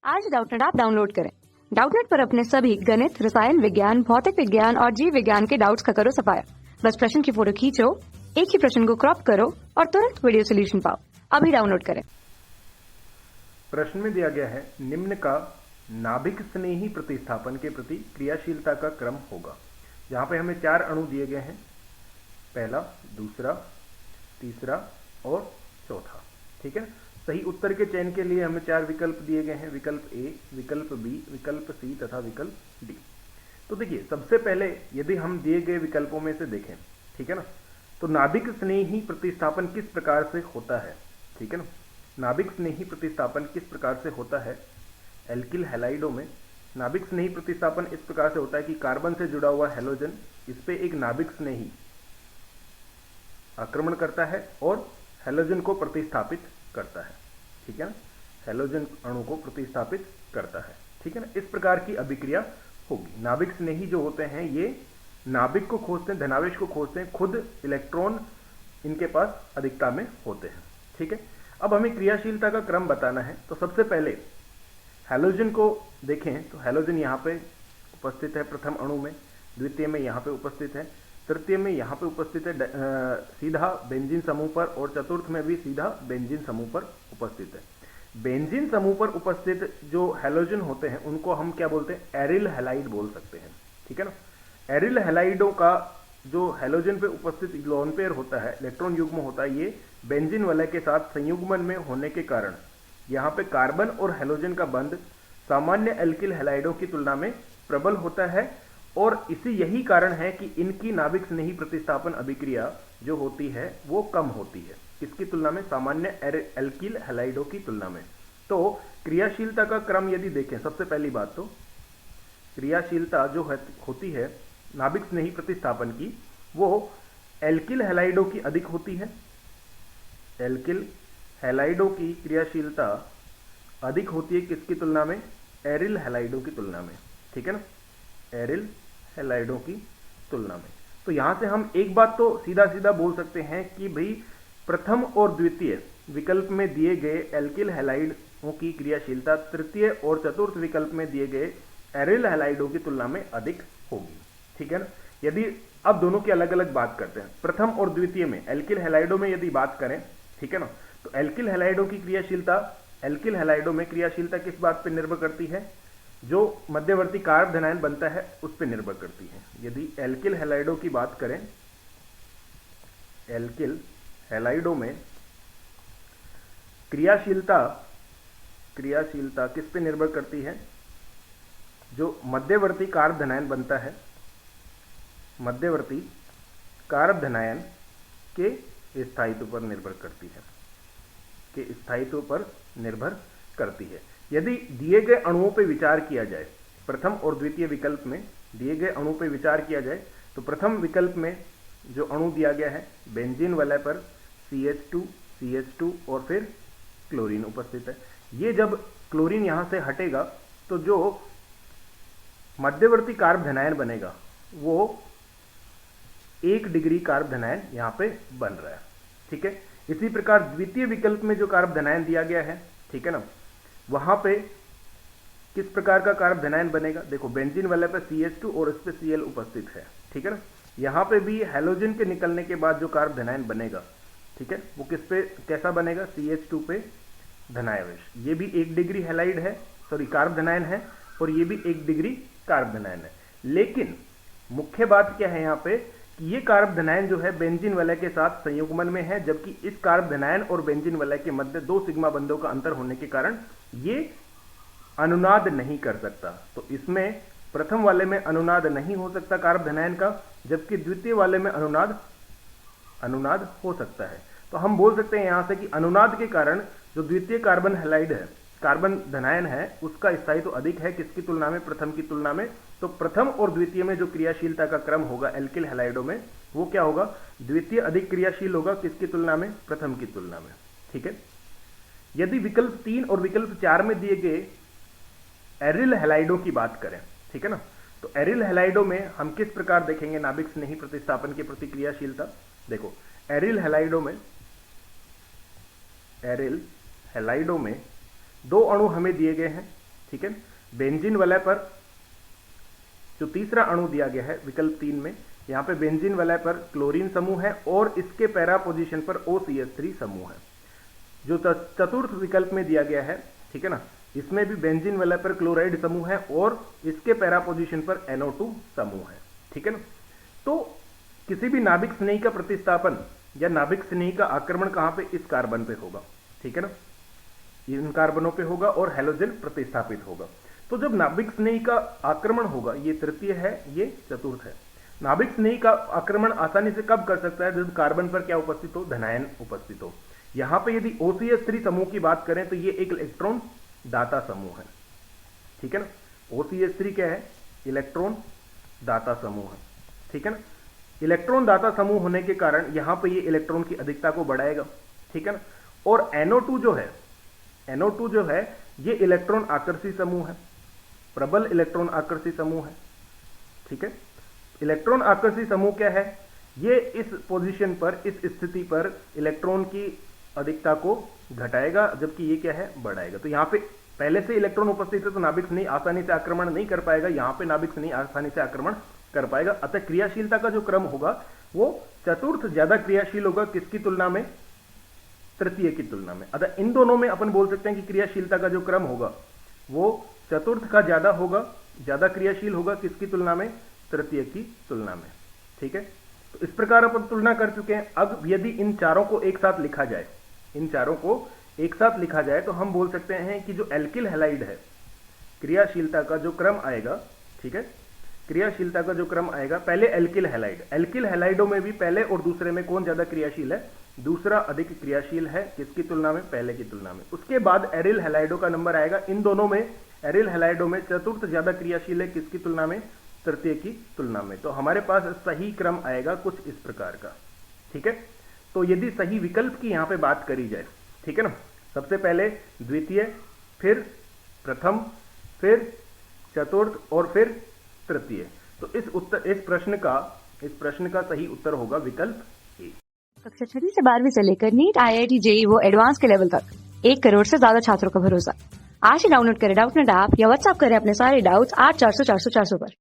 आज Doubtnut app download करें। Doubtnut पर अपने सभी गणित, रसायन विज्ञान, भौतिक विज्ञान और जीव विज्ञान के डाउट्स का करो सफाया। बस प्रश्न की फोटो खींचो, एक ही प्रश्न को क्रॉप करो और तुरंत वीडियो सोल्यूशन पाओ। अभी डाउनलोड करें। प्रश्न में दिया गया है निम्न का नाभिक स्नेही प्रतिस्थापन के प्रति क्रियाशीलता का क्रम होगा। यहाँ पे हमें 4 अणु दिए गए हैं, पहला, दूसरा, तीसरा और चौथा। ठीक है, सही उत्तर के चयन के लिए हमें 4 विकल्प दिए गए हैं, विकल्प ए, विकल्प बी, विकल्प सी तथा विकल्प डी। तो देखिए, सबसे पहले यदि हम दिए गए विकल्पों में से देखें, ठीक है ना, तो नाभिक स्नेही प्रतिस्थापन किस प्रकार से होता है। ठीक है ना, नाभिक स्नेही प्रतिस्थापन किस प्रकार से होता है। एल्किल हैलाइडों में नाभिक स्नेही प्रतिस्थापन इस प्रकार से होता है कि कार्बन से जुड़ा हुआ हैलोजन इस पे एक नाभिक स्नेही आक्रमण करता है और हैलोजन को प्रतिस्थापित करता है। ठीक है ना, हैलोजन अणु को प्रतिस्थापित करता है। ठीक है ना, इस प्रकार की अभिक्रिया होगी। नाभिक स्नेही जो होते हैं ये नाभिक को खोजते हैं, धनावेश को खोजते हैं, खुद इलेक्ट्रॉन इनके पास अधिकता में होते हैं। ठीक है, अब हमें क्रियाशीलता का क्रम बताना है। तो सबसे पहले हैलोजन को देखें तो हैलोजन यहाँ पे उपस्थित है प्रथम अणु में, द्वितीय में यहाँ पे उपस्थित है, तृतीय में यहाँ पे उपस्थित है सीधा बेंजीन समूह पर, और चतुर्थ में भी सीधा बेंजीन समूह पर उपस्थित है। बेंजीन समूह पर उपस्थित जो हैलोजन होते हैं उनको हम क्या बोलते हैं, एरिल हैलाइड बोल सकते हैं। ठीक है ना, एरिल हैलाइडों का जो हैलोजन पे उपस्थित लोन पेयर होता है, इलेक्ट्रॉन युग्म होता है, ये बेंजीन वलय के साथ संयुग्मन में होने के कारण यहाँ पे कार्बन और हैलोजन का बंध सामान्य एल्किल हैलाइडों की तुलना में प्रबल होता है, और इसी यही कारण है कि इनकी नाभिक स्नेही प्रतिस्थापन अभिक्रिया जो होती है वो कम होती है इसकी तुलना में, सामान्य एल्किल हैलाइडों की तुलना में। तो क्रियाशीलता का क्रम यदि देखें, सबसे पहली बात तो क्रियाशीलता जो होती है नाभिक स्नेही प्रतिस्थापन की, वो एल्किल हैलाइडों की अधिक होती है। एल्किल हैलाइडों की क्रियाशीलता अधिक होती है किसकी तुलना में, एरिल हैलाइडों की तुलना में। ठीक है ना, एरिल हैलाइडों की तुलना में। तो यहां से हम एक बात तो सीधा सीधा बोल सकते हैं कि भाई प्रथम और द्वितीय विकल्प में दिए गए एल्किल हैलाइडों की क्रियाशीलता तृतीय और चतुर्थ विकल्प में दिए गए एरिल हैलाइडों की तुलना में अधिक होगी। ठीक है ना, यदि अब दोनों की अलग अलग बात करते हैं, प्रथम और द्वितीय में एल्किल हैलाइडों में यदि बात करें, ठीक है ना, तो एल्किल हैलाइडों की क्रियाशीलता, एल्किल हैलाइडों में क्रियाशीलता किस बात पर निर्भर करती है, जो मध्यवर्ती कार्ब धनायन बनता है उस पर निर्भर करती है। यदि एल्किल हैलाइडों की बात करें, एल्किल हैलाइडों में क्रियाशीलता किस पे निर्भर करती है, जो मध्यवर्ती कार्ब धनायन बनता है, मध्यवर्ती कार्ब धनायन के स्थायित्व पर निर्भर करती है, के स्थायित्व पर निर्भर करती है। यदि दिए गए अणुओं पर विचार किया जाए, प्रथम और द्वितीय विकल्प में दिए गए अणु पर विचार किया जाए, तो प्रथम विकल्प में जो अणु दिया गया है बेंजीन वलय पर CH2 और फिर क्लोरीन उपस्थित है। ये जब क्लोरीन यहां से हटेगा तो जो मध्यवर्ती कार्ब धनायन बनेगा वो 1 डिग्री कार्ब धनायन यहां पे बन रहा है। ठीक है, इसी प्रकार द्वितीय विकल्प में जो कार्ब धनायन दिया गया है, ठीक है ना, वहां पे किस प्रकार का कार्ब धनायन बनेगा, देखो बेंजीन वलय पे CH2 और इस पे Cl उपस्थित है। ठीक है ना, यहां पे भी हैलोजन के निकलने के बाद जो कार्ब धनायन बनेगा, ठीक है, वो किस पे कैसा बनेगा, CH2 पे धनायावेश। ये भी 1 डिग्री हैलाइड है, सॉरी कार्ब धनायन है, और ये भी 1 डिग्री कार्ब धनायन है। लेकिन मुख्य बात क्या है यहाँ पे कि ये कार्ब धनायन जो है बेंजीन वलय के साथ संयुग्मन में है, जबकि इस कार्ब धनायन और बेंजीन वलय के मध्य 2 सिग्मा बंधों का अंतर होने के कारण ये अनुनाद नहीं कर सकता। तो इसमें प्रथम वाले में अनुनाद नहीं हो सकता कार्ब धनायन का, जबकि द्वितीय वाले में अनुनाद हो सकता है। तो हम बोल सकते हैं यहां से कि अनुनाद के कारण जो द्वितीय कार्बन हैलाइड है, कार्बन धनायन है, उसका स्थायित्व तो अधिक है किसकी तुलना में, प्रथम की तुलना में। तो प्रथम और द्वितीय में जो क्रियाशीलता का क्रम होगा एल्किल हैलाइडों में, वो क्या होगा, द्वितीय अधिक क्रियाशील होगा किसकी तुलना में, प्रथम की तुलना में। ठीक है, यदि विकल्प 3 और विकल्प 4 में दिए गए एरिल हैलाइडों की बात करें, ठीक है ना, तो एरिल हैलाइडों में हम किस प्रकार देखेंगे नाभिक स्नेही प्रतिस्थापन की प्रतिक्रियाशीलता। देखो एरिल हैलाइडों में 2 अणु हमें दिए गए हैं, ठीक है। बेंजीन वलय पर जो तीसरा अणु दिया गया है विकल्प 3 में, यहाँ पे बेंजीन वलय पर क्लोरीन समूह है और इसके पैरा पोजीशन पर OCH3 समूह है। जो चतुर्थ विकल्प में दिया गया है, ठीक है ना, इसमें भी बेंजीन वलय पर क्लोराइड समूह है और इसके पैरा पोजीशन पर NO2 समूह है, ठीक है ना। तो किसी भी नाभिक स्नेही का प्रतिस्थापन या नाभिक स्नेही का आक्रमण कहां पे, इस कार्बन पे होगा, ठीक है ना, इन कार्बनों पे होगा और हैलोजन प्रतिस्थापित होगा। तो जब नाभिक स्नेही का आक्रमण होगा, ये तृतीय है, ये चतुर्थ है। नाभिक स्नेही का आक्रमण आसानी से कब कर सकता है, जब कार्बन पर क्या उपस्थित हो, धनायन उपस्थित हो। यहां पे यदि OCH3 समूह की बात करें तो ये एक इलेक्ट्रॉन दाता समूह है, ठीक है ना। OCH3 क्या है, इलेक्ट्रॉन दाता समूह है, ठीक है ना। इलेक्ट्रॉन दाता समूह होने के कारण यहां पे ये इलेक्ट्रॉन की अधिकता को बढ़ाएगा, ठीक है ना। और NO2 जो है ये इलेक्ट्रॉन आकर्षी समूह है, प्रबल इलेक्ट्रॉन आकर्षी समूह है, ठीक है। इलेक्ट्रॉन आकर्षी समूह क्या है, ये इस पोजीशन पर, इस स्थिति पर इलेक्ट्रॉन की अधिकता को घटाएगा, जबकि ये क्या है, बढ़ाएगा। तो यहाँ पे पहले से इलेक्ट्रॉन उपस्थित है तो नाभिक स्नेही आसानी से आक्रमण नहीं कर पाएगा, यहाँ पे नाभिक स्नेही आसानी से आक्रमण कर पाएगा। अतः क्रियाशीलता का जो क्रम होगा वो चतुर्थ ज्यादा क्रियाशील होगा, किसकी तुलना में, तृतीय की तुलना में। अतः इन दोनों में अपन बोल सकते हैं कि क्रियाशीलता का जो क्रम होगा वो चतुर्थ का ज्यादा होगा, ज्यादा क्रियाशील होगा, किसकी तुलना में, तृतीय की तुलना में, ठीक है। तो इस प्रकार अपन तुलना कर चुके हैं। अब यदि इन चारों को एक साथ लिखा जाए, इन चारों को एक साथ लिखा जाए तो हम बोल सकते हैं कि जो एल्किल हैलाइड है, क्रियाशीलता का जो क्रम आएगा, ठीक है, क्रियाशीलता का जो क्रम आएगा, पहले एल्किल हैलाइड, एल्किल हैलाइडों में भी पहले और दूसरे में कौन ज्यादा क्रियाशील है, दूसरा अधिक क्रियाशील है, किसकी तुलना में, पहले की तुलना में। उसके बाद एरिल हैलाइडों का नंबर आएगा, इन दोनों में, एरिल हैलाइडों में चतुर्थ ज्यादा क्रियाशील है, किसकी तुलना में, तृतीय की तुलना में। तो हमारे पास सही क्रम आएगा कुछ इस प्रकार का, ठीक है। तो यदि सही विकल्प की यहां पे बात करी जाए, ठीक है ना, सबसे पहले द्वितीय, फिर प्रथम, फिर चतुर्थ और फिर तृतीय, तो इस प्रश्न का सही उत्तर होगा विकल्प ए। कक्षा 6 से 12वीं से लेकर नीट, IIT, JEE वो एडवांस के लेवल तक 1 करोड़ से ज्यादा छात्रों का भरोसा। आज ही डाउनलोड करें डाउटनेट ऐप या व्हाट्सएप करें अपने सारे डाउट्स 8400 400 400 पर।